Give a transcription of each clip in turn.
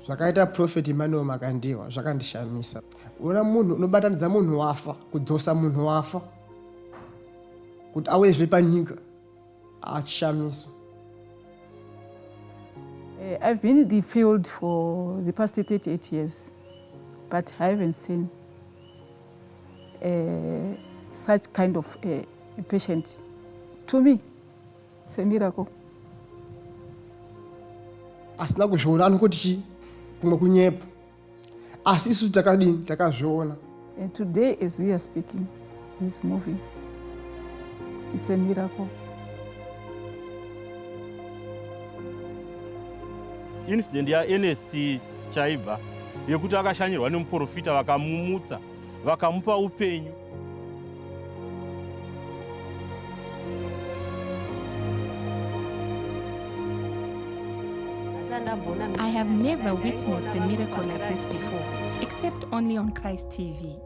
Zvakaita Prophet Emmanuel Makandiwa zvakandishamisa. Una munhu unobatanidza munhu wafa, kudzosa munhu wafa, kuti awezve panyika, achishamisa. I've been in the field for the past 38 years, but I haven't seen such kind of a patient. To me, it's a miracle. Asina kuzviona anokuti kumwe kunyepa. Asi isu takadini takazviona. And today, as we are speaking, he's moving. It's a miracle. Incident ya Enerst Chaibva yekuti akashanyirwa nemuprofita vakamumutsa vakamupa upenyu. I have never witnessed a miracle like this before, except only on Christ TV.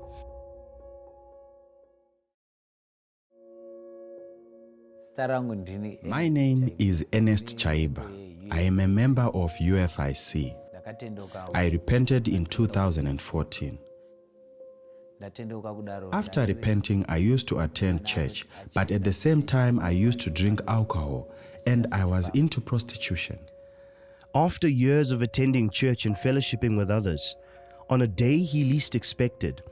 My name is Enerst Chaibva. I am a member of UFIC. I repented in 2014. After repenting, I used to attend church, but at the same time, I used to drink alcohol, and I was into prostitution. After years of attending church and fellowshipping with others, on a day he least expected,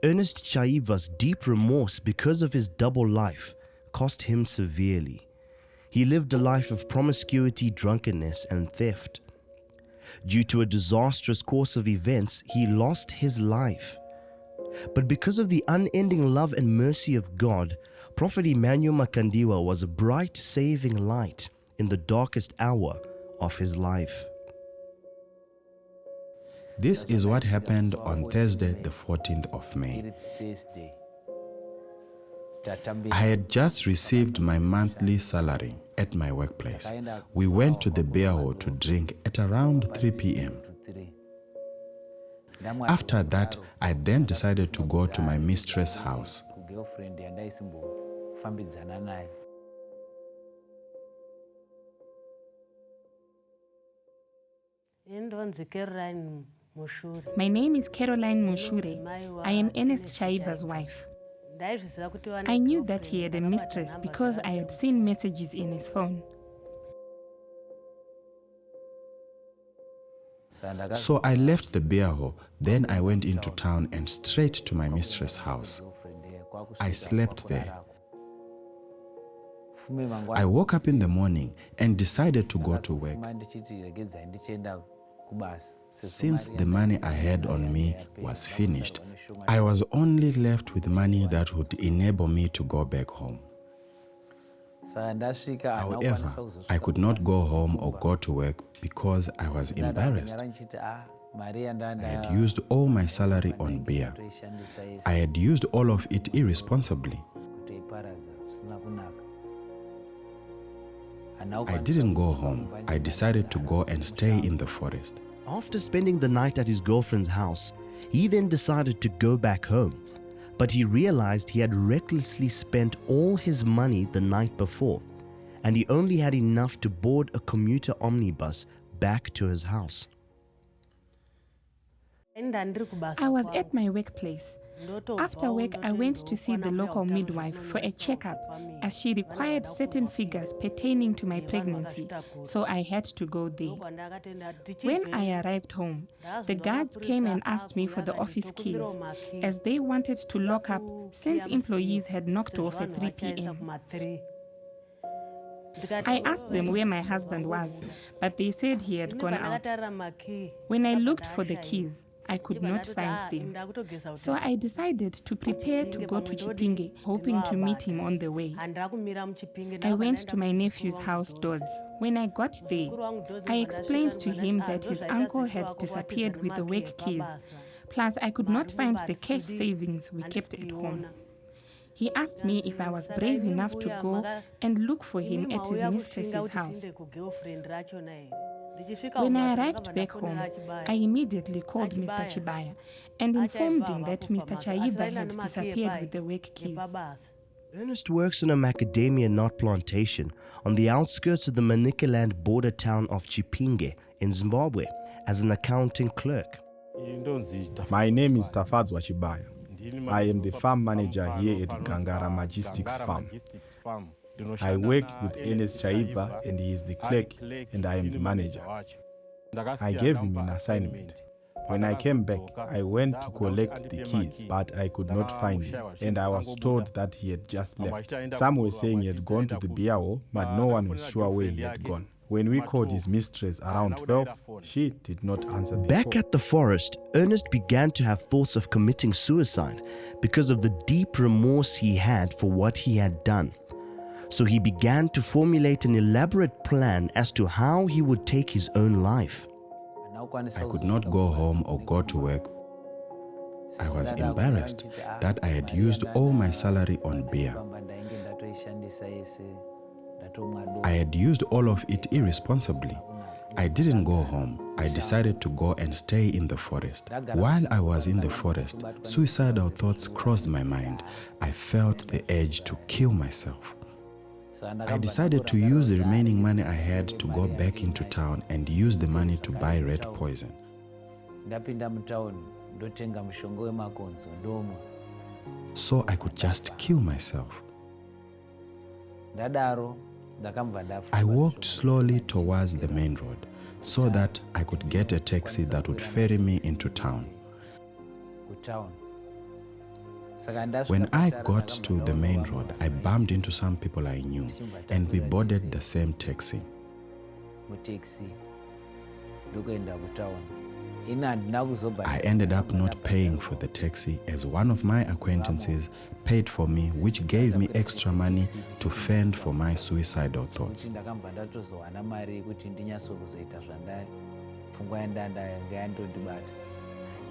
Enerst Chaibva's deep remorse because of his double life cost him severely. He lived a life of promiscuity, drunkenness, and theft. Due to a disastrous course of events, he lost his life. But because of the unending love and mercy of God, Prophet Emmanuel Makandiwa was a bright, saving light in the darkest hour of his life. This is what happened on Thursday, the 14th of May. I had just received my monthly salary at my workplace. We went to the beer hall to drink at around 3 p.m. After that, I then decided to go to my mistress' house. My name is Caroline Mushure. I am Enerst Chaibva's wife. I knew that he had a mistress because I had seen messages in his phone. So I left the beer hall, then I went into town and straight to my mistress' house. I slept there. I woke up in the morning and decided to go to work. Since the money I had on me was finished, I was only left with money that would enable me to go back home. However, I could not go home or go to work because I was embarrassed. I had used all my salary on beer. I had used all of it irresponsibly. I didn't go home. I decided to go and stay in the forest. After spending the night at his girlfriend's house, he then decided to go back home. But he realized he had recklessly spent all his money the night before, and he only had enough to board a commuter omnibus back to his house. I was at my workplace. After work, I went to see the local midwife for a checkup as she required certain figures pertaining to my pregnancy, so I had to go there. When I arrived home, the guards came and asked me for the office keys as they wanted to lock up since employees had knocked off at 3 p.m. I asked them where my husband was, but they said he had gone out. When I looked for the keys, I could not find them. So I decided to prepare to go to Chipinge, hoping to meet him on the way. I went to my nephew's house, Dodds. When I got there, I explained to him that his uncle had disappeared with the work keys. Plus, I could not find the cash savings we kept at home. He asked me if I was brave enough to go and look for him at his mistress's house. When I arrived back home, I immediately called Mr. Chibaya and informed him that Mr. Chaibva had disappeared with the work keys. Enerst works in a macadamia nut plantation on the outskirts of the Manicaland border town of Chipinge in Zimbabwe as an accounting clerk. My name is Tafadzwa Chibaya. I am the farm manager here at Gangara Logistics Farm. I work with Enerst Chaibva and he is the clerk and I am the manager. I gave him an assignment. When I came back, I went to collect the keys, but I could not find him, and I was told that he had just left. Some were saying he had gone to the beer hall, but no one was sure where he had gone. When we called his mistress around 12, she did not answer the Back call. at the forest, Ernest began to have thoughts of committing suicide because of the deep remorse he had for what he had done. So he began to formulate an elaborate plan as to how he would take his own life. I could not go home or go to work. I was embarrassed that I had used all my salary on beer. I had used all of it irresponsibly. I didn't go home. I decided to go and stay in the forest. While I was in the forest, suicidal thoughts crossed my mind. I felt the urge to kill myself. I decided to use the remaining money I had to go back into town and use the money to buy rat poison. So I could just kill myself. I walked slowly towards the main road so that I could get a taxi that would ferry me into town. When I got to the main road, I bumped into some people I knew, and we boarded the same taxi. I ended up not paying for the taxi as one of my acquaintances paid for me, which gave me extra money to fend for my suicidal thoughts.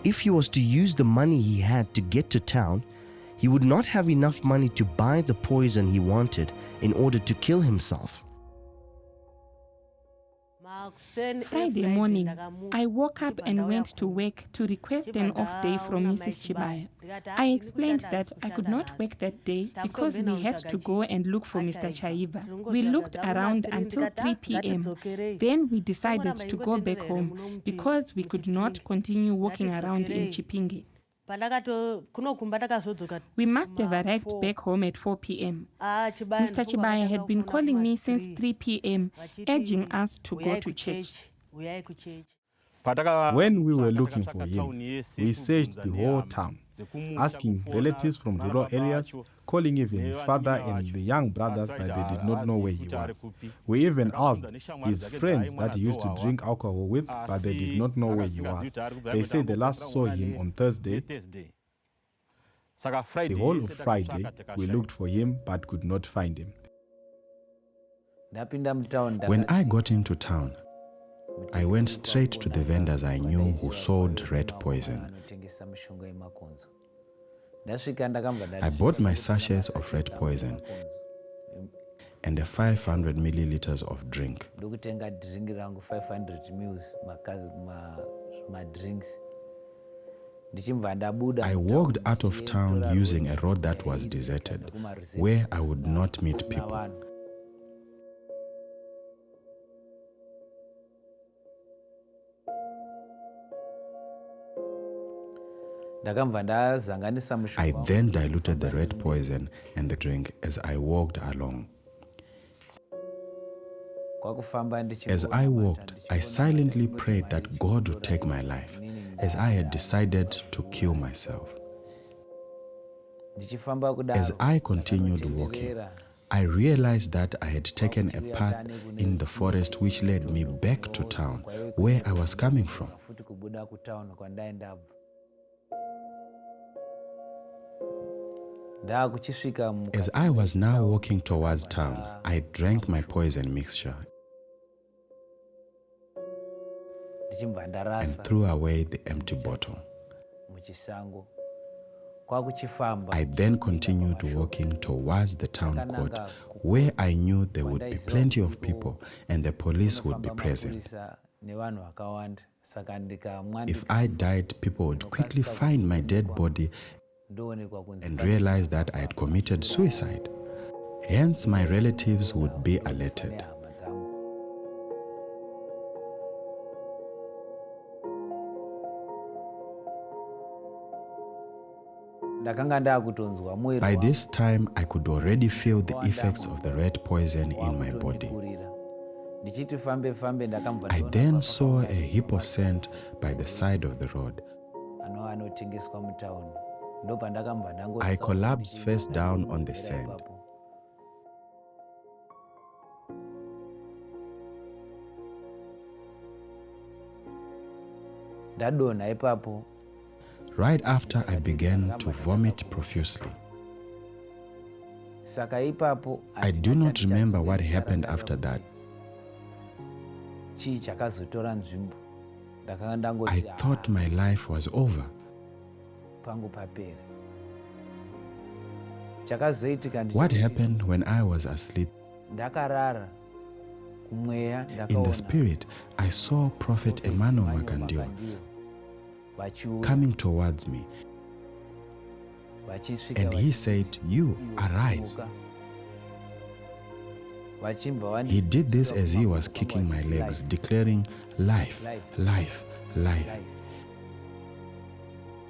If he was to use the money he had to get to town, he would not have enough money to buy the poison he wanted in order to kill himself. Friday morning, I woke up and went to work to request an off day from Mrs. Chibaya. I explained that I could not work that day because we had to go and look for Mr. Chaibva. We looked around until 3 p.m. Then we decided to go back home because we could not continue walking around in Chipinge. We must have arrived back home at 4 p.m. Mr. Chibaya had been calling me since 3 p.m., urging us to go to church. When we were looking for him, we searched the whole town, asking relatives from rural areas, calling even his father and the young brothers, but they did not know where he was. We even asked his friends that he used to drink alcohol with, but they did not know where he was. They said they last saw him on Thursday. The whole of Friday, we looked for him but could not find him. When I got into town, I went straight to the vendors I knew who sold rat poison. I bought my sachets of rat poison and 500 milliliters of drink. I walked out of town using a road that was deserted, where I would not meet people. I then diluted the red poison and the drink as I walked along. As I walked, I silently prayed that God would take my life, as I had decided to kill myself. As I continued walking, I realized that I had taken a path in the forest which led me back to town, where I was coming from. As I was now walking towards town, I drank my poison mixture and threw away the empty bottle. I then continued walking towards the town court, where I knew there would be plenty of people and the police would be present. If I died, people would quickly find my dead body and realize that I had committed suicide. Hence, my relatives would be alerted. By this time, I could already feel the effects of the red poison in my body. I then saw a heap of sand by the side of the road. I collapsed face down on the sand. Right after, I began to vomit profusely. I do not remember what happened after that. I thought my life was over. What happened when I was asleep? In the spirit, I saw Prophet Emmanuel Makandiwa coming towards me. And he said, "You, arise." He did this as he was kicking my legs, declaring, "Life, life, life."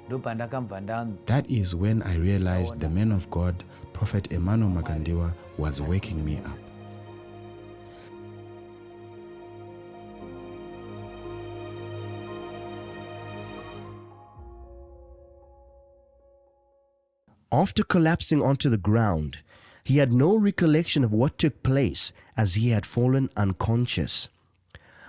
That is when I realized the man of God, Prophet Emmanuel Makandiwa, was waking me up. After collapsing onto the ground, he had no recollection of what took place as he had fallen unconscious.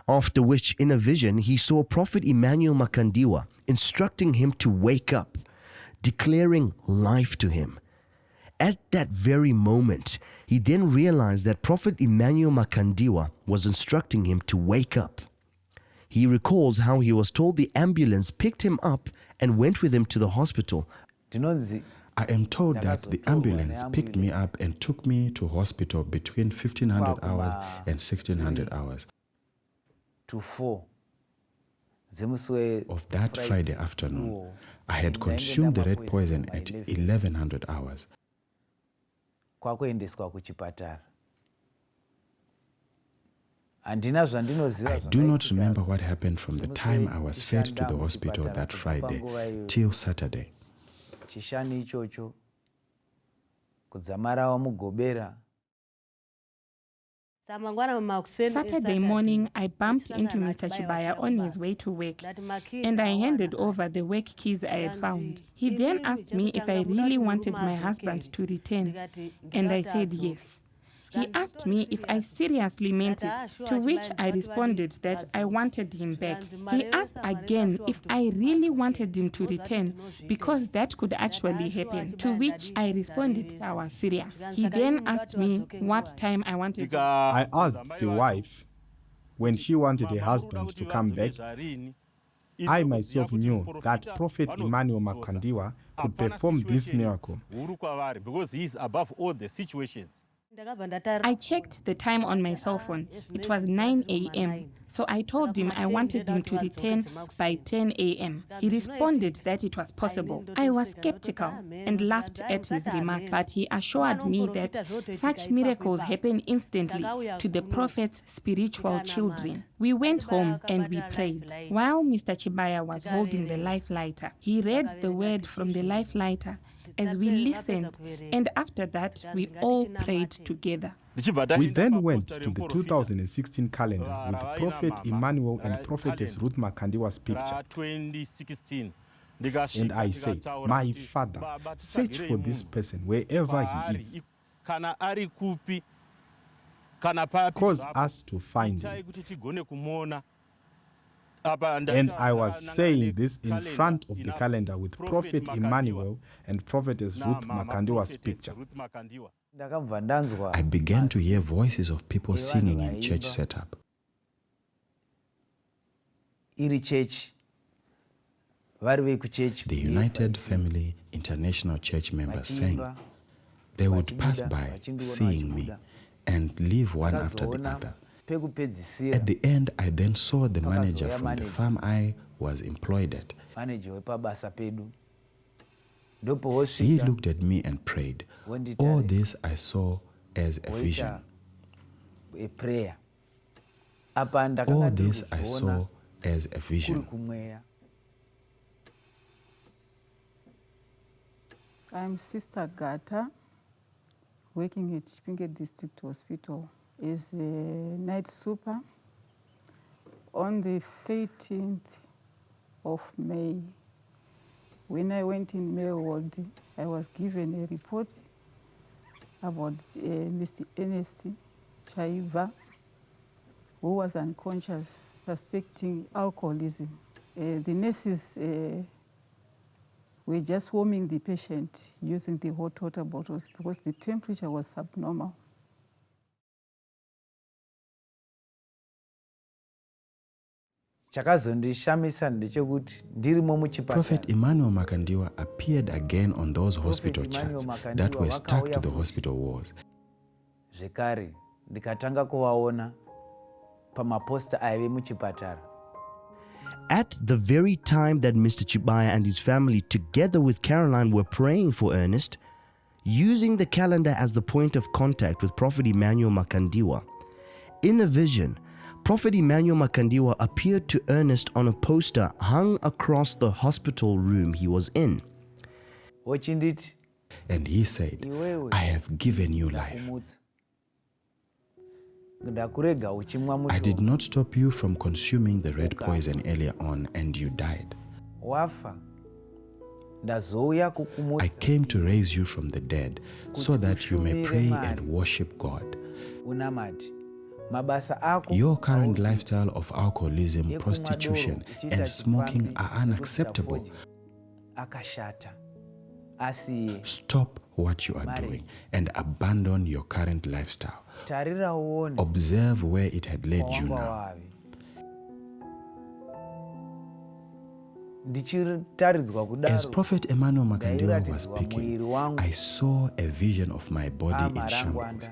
After which, in a vision, he saw Prophet Emmanuel Makandiwa instructing him to wake up, declaring life to him. At that very moment, he then realized that Prophet Emmanuel Makandiwa was instructing him to wake up. He recalls how he was told the ambulance picked him up and went with him to the hospital. I am told that the ambulance picked me up and took me to hospital between 1500 hours and 1600 hours of that Friday afternoon. I had consumed the red poison at 1100 hours. I do not remember what happened from the time I was fed to the hospital that Friday till Saturday. Saturday morning, I bumped into Mr. Chaibva on his way to work, and I handed over the work keys I had found. He then asked me if I really wanted my husband to return, and I said yes. He asked me if I seriously meant it, to which I responded that I wanted him back. He asked again if I really wanted him to return, because that could actually happen, to which I responded I was serious. He then asked me what time I wanted him. I asked the wife when she wanted her husband to come back. I myself knew that Prophet Emmanuel Makandiwa could perform this miracle. Because he is above all the situations. I checked the time on my cell phone. It was 9 a.m. So I told him I wanted him to return by 10 a.m. He responded that it was possible. I was skeptical and laughed at his remark, but he assured me that such miracles happen instantly to the prophet's spiritual children. We went home and we prayed. While Mr. Chaibva was holding the life lighter, he read the word from the life lighter as we listened, and after that, we all prayed together. We then went to the 2016 calendar with Prophet Emmanuel and Prophetess Ruth Makandiwa's picture. And I said, "My Father, search for this person wherever he is. Cause us to find him." And I was saying this in front of the calendar with Prophet Emmanuel and Prophetess Ruth Makandiwa's picture. I began to hear voices of people singing in church setup. The United Family International Church members sang. They would pass by, seeing me, and leave one after the other. At the end, I then saw the manager from the farm I was employed at. He looked at me and prayed. All this I saw as a vision. All this I saw as a vision. I'm Sister Gata, working at Chipinge District Hospital as a night super. On the 13th of May, when I went in male ward, I was given a report about Mr. Enerst Chaibva, who was unconscious, suspecting alcoholism. The nurses were just warming the patient using the hot water bottles because the temperature was subnormal. Prophet Emmanuel Makandiwa appeared again on those hospital charts that were stuck to the hospital walls. At the very time that Mr. Chaibva and his family, together with Caroline, were praying for Enerst, using the calendar as the point of contact with Prophet Emmanuel Makandiwa, in a vision, Prophet Emmanuel Makandiwa appeared to Enerst on a poster hung across the hospital room he was in. And he said, I have given you life. I did not stop you from consuming the red poison earlier on, and you died. I came to raise you from the dead so that you may pray and worship God. Your current lifestyle of alcoholism, prostitution, and smoking are unacceptable. Stop what you are doing and abandon your current lifestyle. Observe where it had led you now. As Prophet Emmanuel Makandiwa was speaking, I saw a vision of my body in shambles.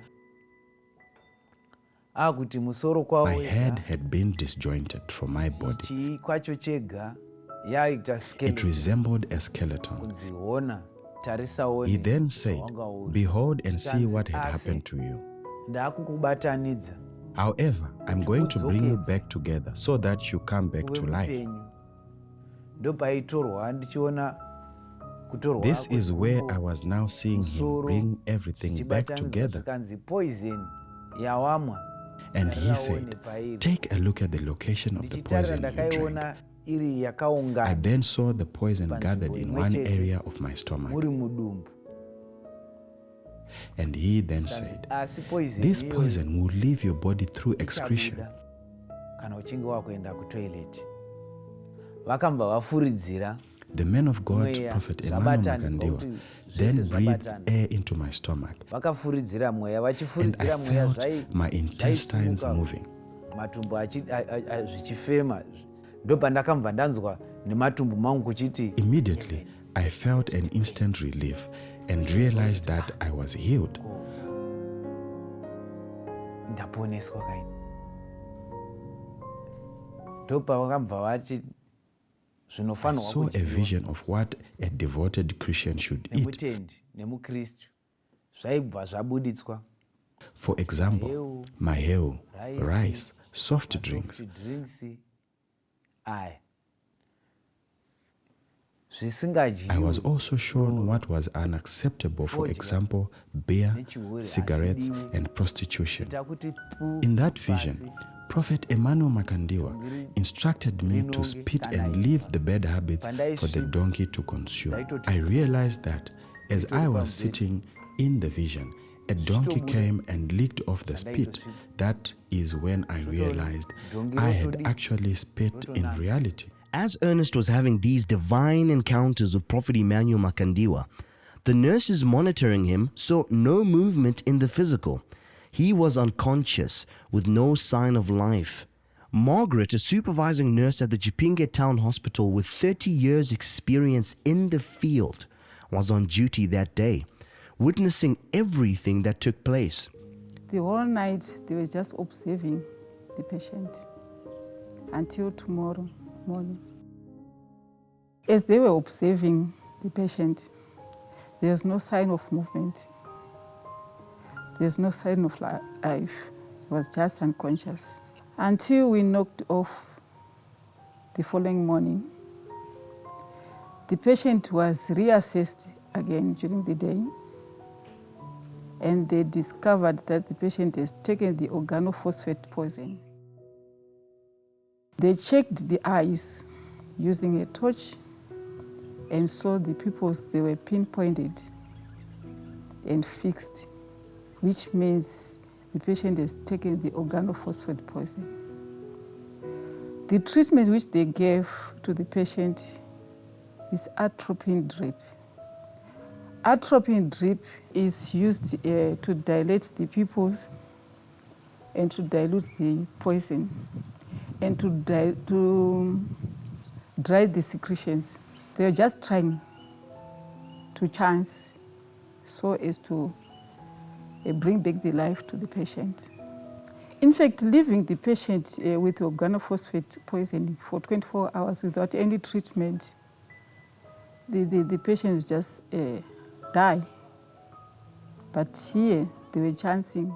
My head had been disjointed from my body. It resembled a skeleton. He then said, behold and see what had happened to you. However, I'm going to bring you back together so that you come back to life. This is where I was now seeing him bring everything back together. And he said, take a look at the location of the poison you drank. I then saw the poison gathered in one area of my stomach. And he then said, this poison will leave your body through excretion. The men of God, Prophet Emmanuel Makandiwa, then breathed air into my stomach, and I felt my intestines moving. Immediately, I felt an instant relief and realized that I was healed. I saw a vision of what a devoted Christian should eat. For example, maheu, rice, soft drinks. I was also shown what was unacceptable, for example, beer, cigarettes, and prostitution. In that vision, Prophet Emmanuel Makandiwa instructed me to spit and leave the bad habits for the donkey to consume. I realized that as I was sitting in the vision, a donkey came and licked off the spit. That is when I realized I had actually spit in reality. As Enerst was having these divine encounters with Prophet Emmanuel Makandiwa, the nurses monitoring him saw no movement in the physical. He was unconscious with no sign of life. Margaret, a supervising nurse at the Chipinge Town Hospital with 30 years experience in the field, was on duty that day, witnessing everything that took place. The whole night they were just observing the patient until tomorrow morning. As they were observing the patient, there was no sign of movement. There's no sign of life. He was just unconscious. Until we knocked off the following morning, the patient was reassessed again during the day, and they discovered that the patient has taken the organophosphate poison. They checked the eyes using a torch and saw the pupils, they were pinpointed and fixed, which means the patient has taken the organophosphate poison. The treatment which they gave to the patient is atropine drip. Atropine drip is used to dilate the pupils and to dilute the poison and to dry the secretions. They are just trying to chance so as to bring back the life to the patient. In fact, leaving the patient with organophosphate poisoning for 24 hours without any treatment, the patient just die. But here, they were chancing.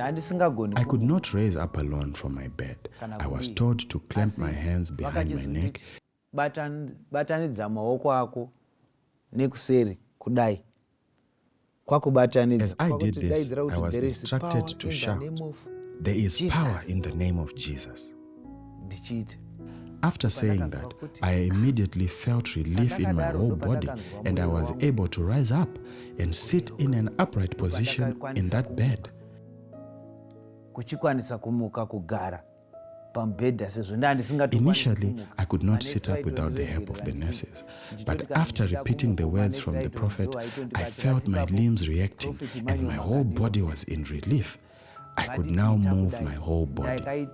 I could not raise up alone from my bed. I was told to clamp my hands behind my neck. As I did this, I was instructed to shout, "There is power in the name of Jesus." After saying that, I immediately felt relief in my whole body, and I was able to rise up and sit in an upright position in that bed. Initially, I could not sit up without the help of the nurses, but after repeating the words from the prophet, I felt my limbs reacting and my whole body was in relief. I could now move my whole body.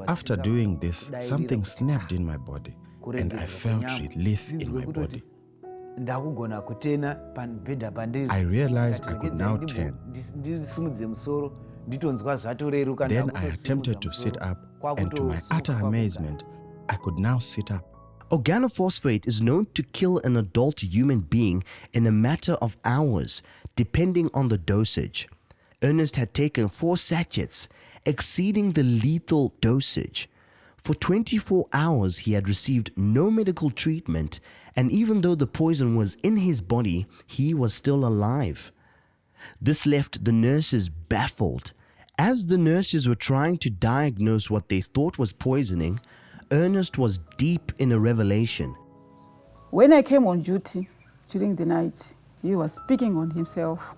After doing this, something snapped in my body and I felt relief in my body. I realized I could now turn. Then I attempted to sit up, and to my utter amazement, I could now sit up. Organophosphate is known to kill an adult human being in a matter of hours, depending on the dosage. Ernest had taken 4 sachets, exceeding the lethal dosage. For 24 hours, he had received no medical treatment, and even though the poison was in his body, he was still alive. This left the nurses baffled. As the nurses were trying to diagnose what they thought was poisoning, Ernest was deep in a revelation. When I came on duty during the night, he was speaking on himself.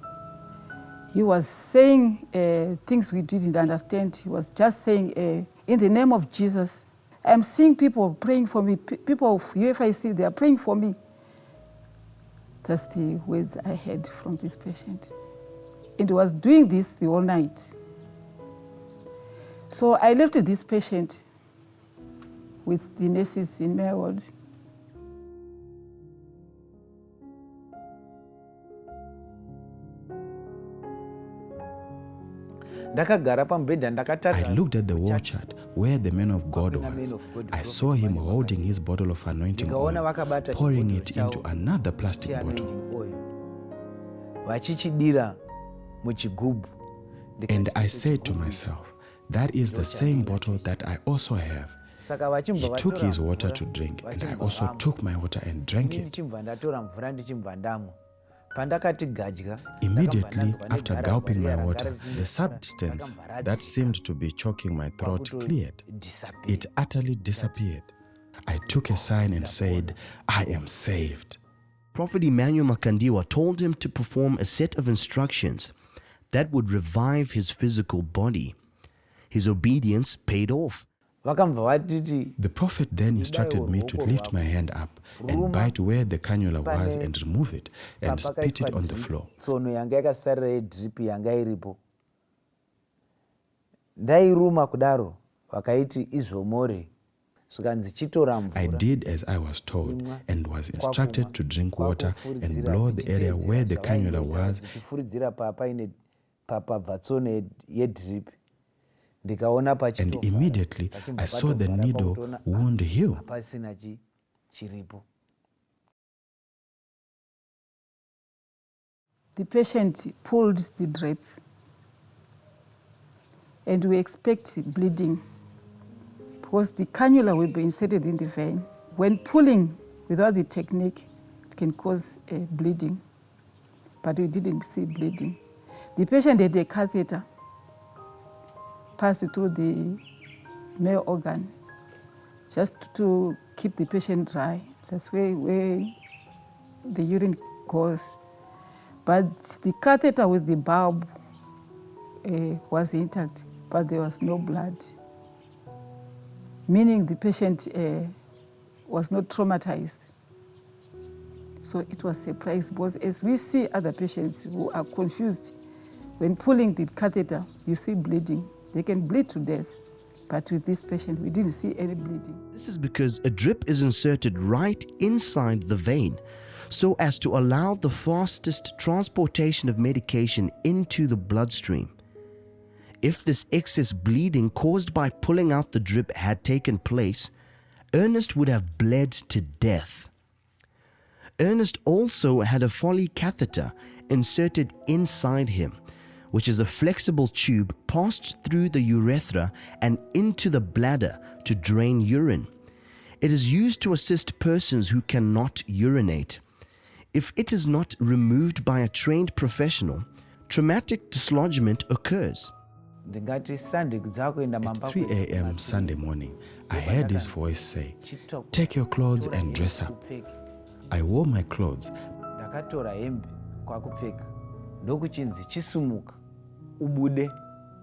He was saying things we didn't understand. He was just saying, in the name of Jesus, I'm seeing people praying for me. People of UFIC, they are praying for me. That's the words I heard from this patient. And he was doing this the whole night. So I left this patient with the nurses in my ward. I looked at the wall chart where the man of God was. I saw him holding his bottle of anointing oil, pouring it into another plastic bottle. And I said to myself, that is the same bottle that I also have. He took his water to drink, and I also took my water and drank it. Immediately after gulping my water, the substance that seemed to be choking my throat cleared. It utterly disappeared. I took a sign and said, "I am saved." Prophet Emmanuel Makandiwa told him to perform a set of instructions that would revive his physical body. His obedience paid off. The prophet then instructed me to lift my hand up and bite where the cannula was and remove it and spit it on the floor. I did as I was told and was instructed to drink water and blow the area where the cannula was. And immediately I saw the needle wound heal. the patient pulled the drip, and we expect bleeding because the cannula will be inserted in the vein. When pulling without the technique, it can cause bleeding, but we didn't see bleeding. The patient had a catheter passed through the male organ just to keep the patient dry. That's where the urine goes. But the catheter with the bulb was intact, but there was no blood, meaning the patient was not traumatized. So it was surprised, because as we see other patients who are confused, when pulling the catheter, you see bleeding. They can bleed to death, but with this patient, we didn't see any bleeding. This is because a drip is inserted right inside the vein, so as to allow the fastest transportation of medication into the bloodstream. If this excess bleeding caused by pulling out the drip had taken place, Ernest would have bled to death. Ernest also had a Foley catheter inserted inside him, which is a flexible tube passed through the urethra and into the bladder to drain urine. It is used to assist persons who cannot urinate. If it is not removed by a trained professional, traumatic dislodgement occurs. At 3 a.m. Sunday morning, I heard his voice say, "Take your clothes and dress up." I wore my clothes.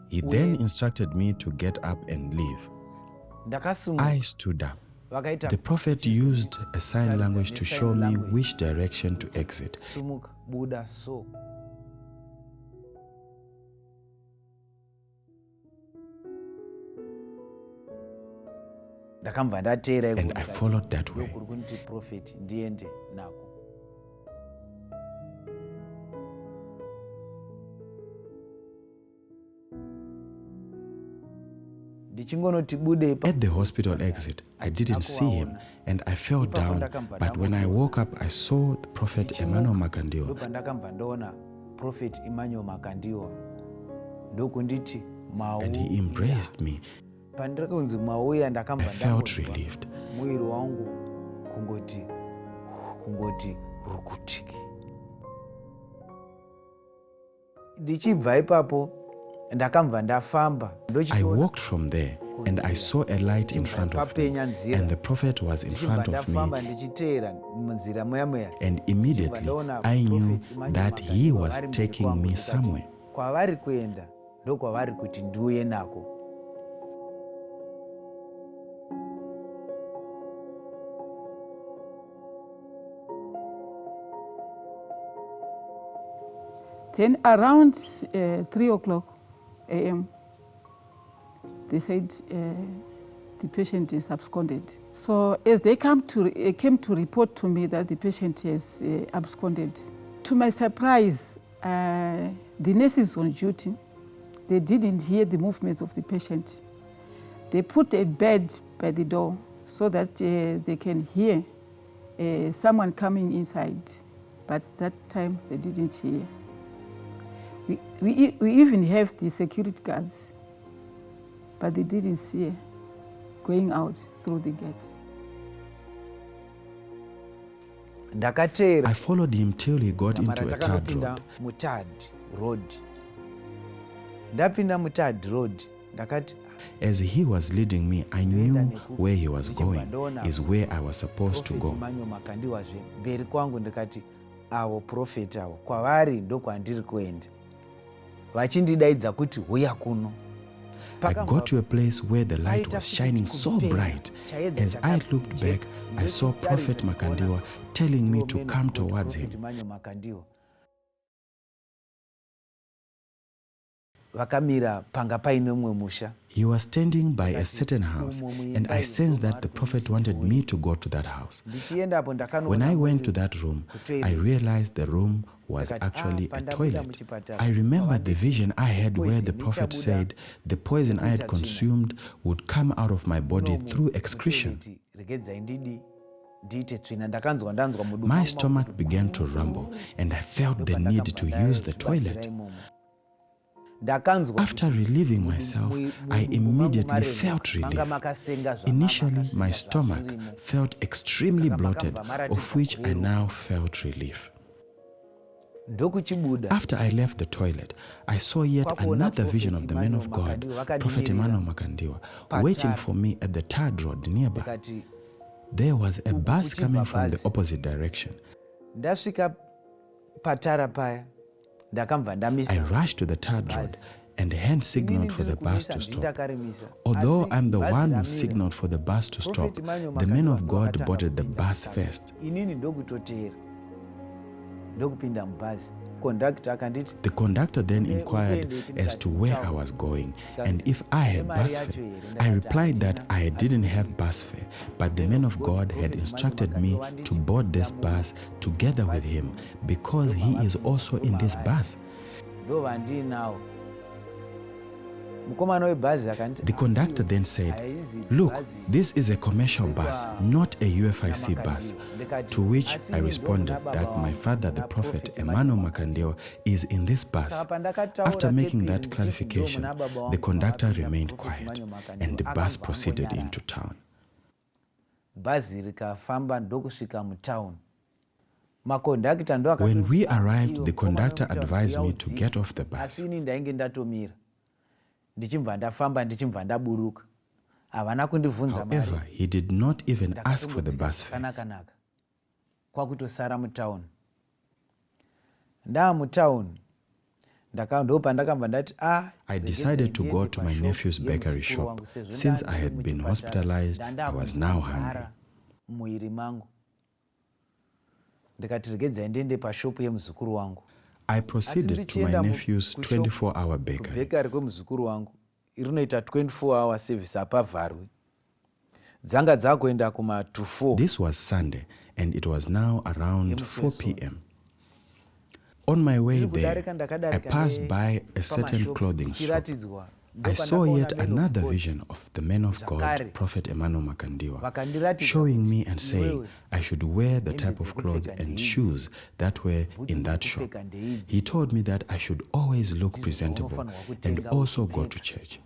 He then instructed me to get up and leave. I stood up. The prophet used a sign language to show me which direction to exit. And I followed that way. At the hospital exit, I didn't see him and I fell down, but when I woke up, I saw the prophet Emmanuel Makandiwa. And he embraced me. I felt relieved. I walked from there and I saw a light in front of me, and the prophet was in front of me, and immediately I knew that he was taking me somewhere. Then around 3 o'clock a.m., they said the patient is absconded. So as they came to report to me that the patient has absconded, to my surprise, the nurses on duty, they didn't hear the movements of the patient. They put a bed by the door so that they can hear someone coming inside, but that time they didn't hear. We even have the security guards, but they didn't see going out through the gates. I followed him till he got into a third road. As he was leading me, I knew where he was going is where I was supposed to go. I got to a place where the light was shining so bright. As I looked back, I saw Prophet Makandiwa telling me to come towards him. He was standing by a certain house, and I sensed that the prophet wanted me to go to that house. When I went to that room, I realized the room was actually a toilet. I remembered the vision I had where the prophet said the poison I had consumed would come out of my body through excretion. My stomach began to rumble and I felt the need to use the toilet. After relieving myself, I immediately felt relief. Initially, my stomach felt extremely bloated, of which I now felt relief. After I left the toilet, I saw yet another vision of the man of God, Prophet Emmanuel Makandiwa, waiting for me at the tarred road nearby. There was a bus coming from the opposite direction. I rushed to the tarred road and hand signaled for the bus to stop. Although I'm the one who signaled for the bus to stop, the man of God boarded the bus first. The conductor then inquired as to where I was going and if I had bus fare. I replied that I didn't have bus fare, but the man of God had instructed me to board this bus together with him because he is also in this bus. The conductor then said, "Look, this is a commercial bus, not a UFIC bus." To which I responded that my father, the Prophet Emmanuel Makandiwa, is in this bus. After making that clarification, the conductor remained quiet and the bus proceeded into town. When we arrived, the conductor advised me to get off the bus. However, he did not even ask for the bus fare. I decided to go to my nephew's bakery shop. Since I had been hospitalized, I was now hungry. I proceeded to my nephew's 24-hour bakery. 24-hour service. This was Sunday, and it was now around 4 p.m. On my way there, I passed by a certain clothing shop. I saw yet another vision of the man of God, Prophet Emmanuel Makandiwa, showing me and saying I should wear the type of clothes and shoes that were in that shop. He told me that I should always look presentable and also go to church.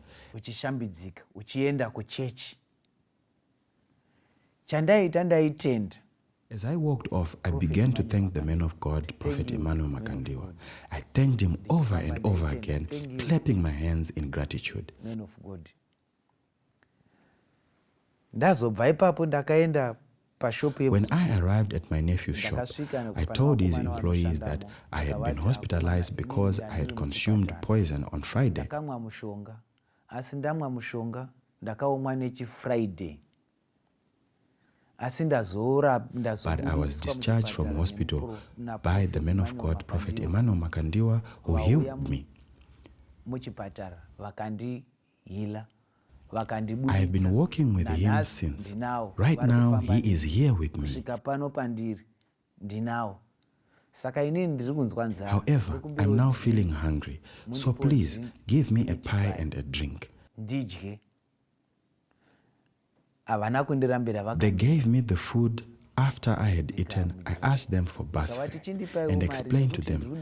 As I walked off, I began to thank the man of God, Prophet Emmanuel Makandiwa. I thanked him over and over again, clapping my hands in gratitude. Man of God. When I arrived at my nephew's shop, I told his employees that I had been hospitalized because I had consumed poison on Friday. But I was discharged from hospital by the man of God, Prophet Emmanuel Makandiwa, who healed me. I have been walking with him since. Right now, he is here with me. However, I'm now feeling hungry, so please give me a pie and a drink. They gave me the food. After I had eaten, I asked them for bus fare and explained to them.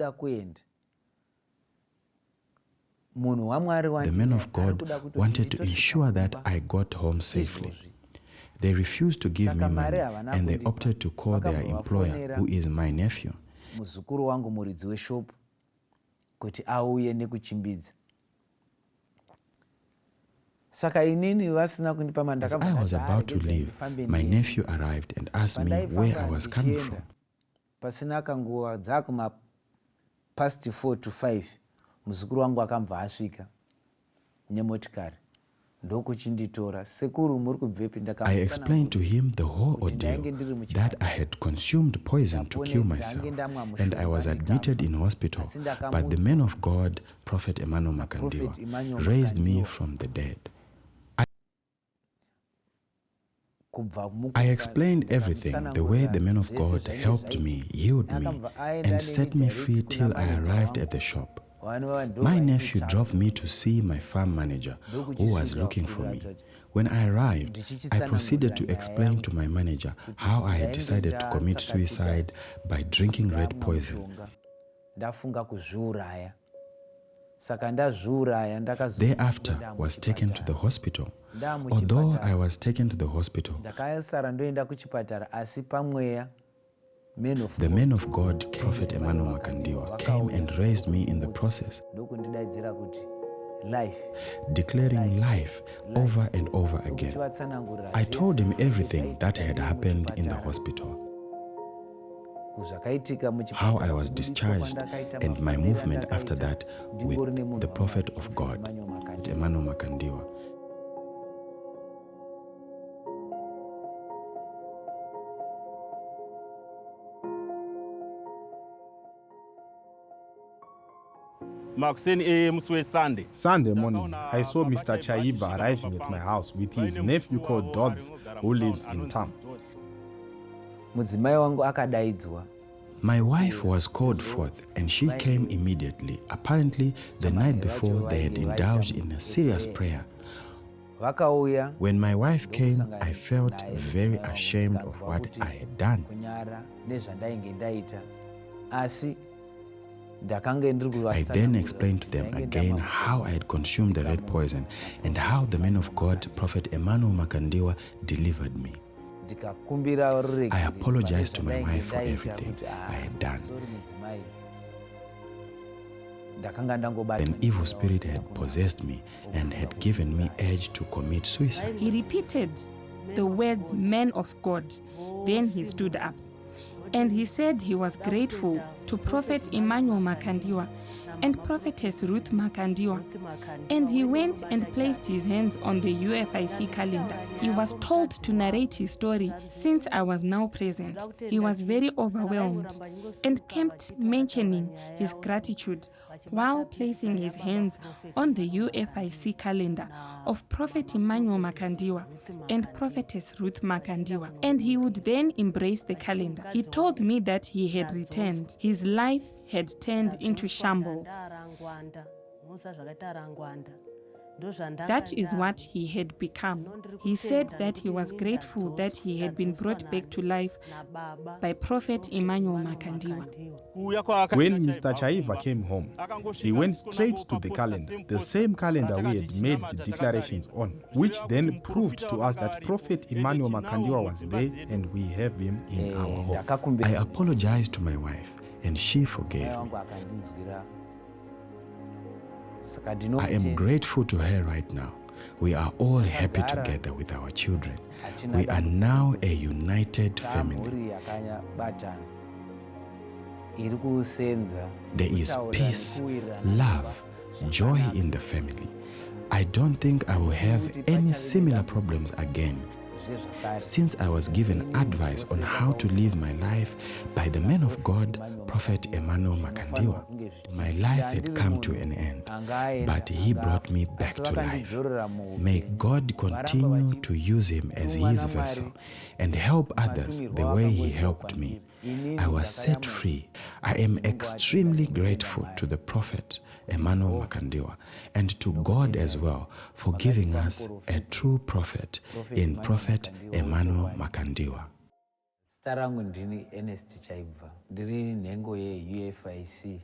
The man of God wanted to ensure that I got home safely. They refused to give me money and they opted to call their employer, who is my nephew. As I was about to leave, my nephew arrived and asked me where I was coming from. Past 4 to 5, muzukuru wangu akamva asvika nemotikari ndokuchinditora sekuru muri kubvepi. I explained to him the whole ordeal, that I had consumed poison to kill myself and I was admitted in hospital, but the man of God, Prophet Emmanuel Makandiwa, raised me from the dead. I explained everything, the way the man of God helped me, healed me, and set me free till I arrived at the shop. My nephew drove me to see my farm manager, who was looking for me. When I arrived, I proceeded to explain to my manager how I had decided to commit suicide by drinking red poison. Thereafter, was taken to the hospital. Although I was taken to the hospital, the man of God, Prophet Emmanuel Makandiwa, came and raised me in the process, declaring life over and over again. I told him everything that had happened in the hospital, how I was discharged, and my movement after that with the Prophet of God, Emmanuel Makandiwa. Sunday morning, I saw Mr. Chaibva arriving at my house with his nephew called Dodds, who lives in town. My wife was called forth and she came immediately. Apparently, the night before they had indulged in a serious prayer. When my wife came, I felt very ashamed of what I had done. I then explained to them again how I had consumed the red poison and how the man of God, Prophet Emmanuel Makandiwa, delivered me. I apologized to my wife for everything I had done. An evil spirit had possessed me and had given me urge to commit suicide. He repeated the words, "man of God." Then he stood up. And he said he was grateful to Prophet Emmanuel Makandiwa and Prophetess Ruth Makandiwa. And he went and placed his hands on the UFIC calendar. He was told to narrate his story since I was now present. He was very overwhelmed and kept mentioning his gratitude while placing his hands on the UFIC calendar of Prophet Emmanuel Makandiwa and Prophetess Ruth Makandiwa. And he would then embrace the calendar. He told me that he had returned. His life had turned into shambles. That is what he had become. He said that he was grateful that he had been brought back to life by Prophet Emmanuel Makandiwa. When Mr. Chaibva came home, he went straight to the calendar, the same calendar we had made the declarations on, which then proved to us that Prophet Emmanuel Makandiwa was there and we have him in our home. I apologized to my wife and she forgave me. I am grateful to her right now. We are all happy together with our children. We are now a united family. There is peace, love, joy in the family. I don't think I will have any similar problems again, since I was given advice on how to live my life by the man of God, Prophet Emmanuel Makandiwa. My life had come to an end, but he brought me back to life. May God continue to use him as his vessel and help others the way he helped me. I was set free. I am extremely grateful to the Prophet Emmanuel Makandiwa and to God as well for giving us a true prophet in Prophet Emmanuel Makandiwa. Zita rangu ndini Enerst Chaibva, ndiri nhengo yeUFIC